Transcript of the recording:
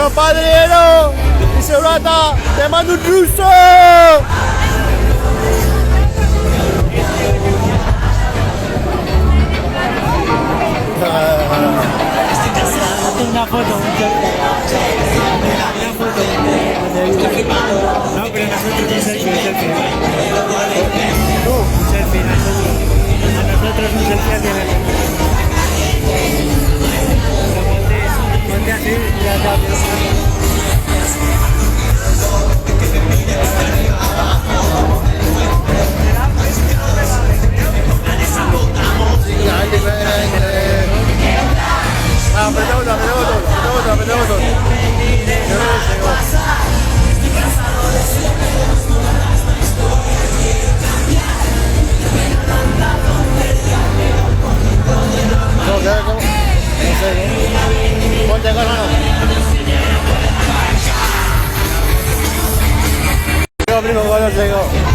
Compadrero, dice Urata, te mando un ruso. Una foto, no, pero nosotros un selfie, un selfie. Un selfie, nosotros un selfie hacia la ponte así y ya está. Apretamos. Ponte acá, hermano. Primo, bueno, llegó.